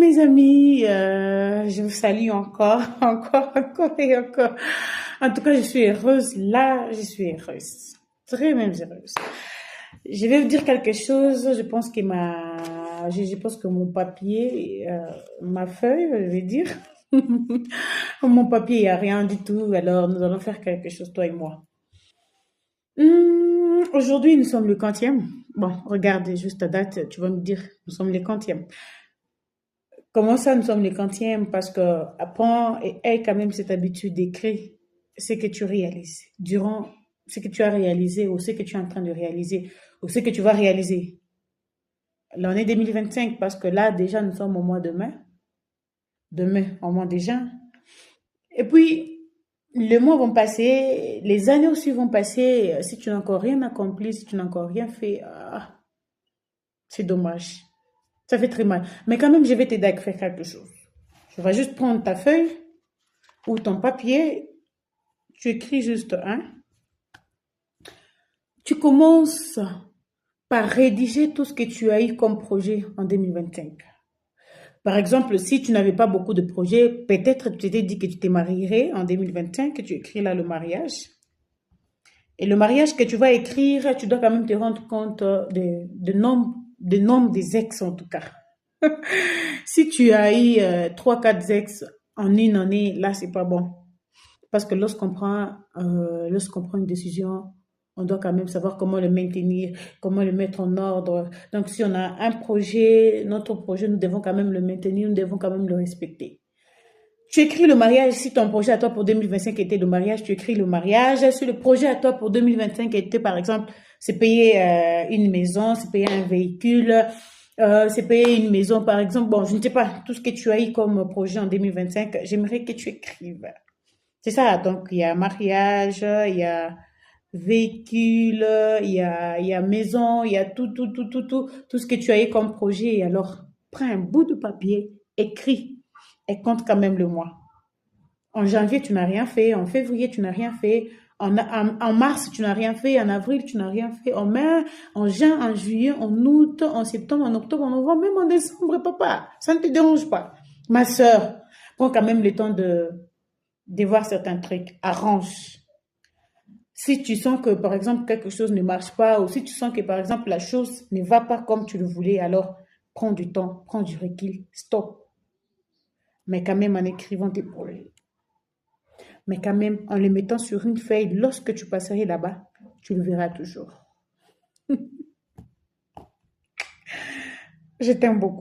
Mes amis, je vous salue encore, encore et encore. En tout cas, je suis heureuse. Là, je suis heureuse. Très même heureuse. Je vais vous dire quelque chose. Je pense que mon papier, ma feuille, je vais dire, mon papier, il n'y a rien du tout. Alors, nous allons faire quelque chose, toi et moi. Aujourd'hui, nous sommes le quantième. Bon, regardez juste la date, tu vas me dire, nous sommes le quantième. Comment ça, nous sommes les quantièmes? Parce que apprends et aie quand même cette habitude d'écrire ce que tu réalises durant ce que tu as réalisé ou ce que tu es en train de réaliser ou ce que tu vas réaliser l'année 2025 parce que là déjà nous sommes au mois de mai, demain au mois de juin. Et puis les mois vont passer, les années aussi vont passer. Si tu n'as encore rien accompli, si tu n'as encore rien fait, c'est dommage. Ça fait très mal. Mais quand même, je vais t'aider à faire quelque chose. Je vais juste prendre ta feuille ou ton papier, tu écris juste un. Tu commences par rédiger tout ce que tu as eu comme projet en 2025. Par exemple, si tu n'avais pas beaucoup de projets, peut-être tu t'étais dit que tu t'es marié en 2025, que tu écris là le mariage. Et le mariage que tu vas écrire, tu dois quand même te rendre compte de nombre des ex en tout cas. Si tu as eu 3, 4 ex en une année, là, c'est pas bon. Parce que lorsqu'on prend une décision, on doit quand même savoir comment le maintenir, comment le mettre en ordre. Donc, si on a un projet, notre projet, nous devons quand même le maintenir, nous devons quand même le respecter. Tu écris le mariage, si ton projet à toi pour 2025 était le mariage, tu écris le mariage. Si le projet à toi pour 2025 était, par exemple, c'est payer une maison, c'est payer un véhicule, c'est payer une maison, par exemple. Bon, je ne sais pas, tout ce que tu as eu comme projet en 2025, j'aimerais que tu écrives. C'est ça, donc il y a mariage, il y a véhicule, il y a maison, il y a tout ce que tu as eu comme projet. Et alors, prends un bout de papier, écris et compte quand même le mois. En janvier, tu n'as rien fait. En février, tu n'as rien fait. En mars, tu n'as rien fait. En avril, tu n'as rien fait. En mai, en juin, en juillet, en août, en septembre, en octobre, en novembre, même en décembre, papa. Ça ne te dérange pas. Ma sœur, prends quand même le temps de voir certains trucs. Arrange. Si tu sens que, par exemple, quelque chose ne marche pas, ou si tu sens que, par exemple, la chose ne va pas comme tu le voulais, alors prends du temps, prends du recul, stop. Mais quand même en écrivant tes projets. Mais quand même en les mettant sur une feuille, lorsque tu passerais là-bas, tu le verras toujours. Je t'aime beaucoup.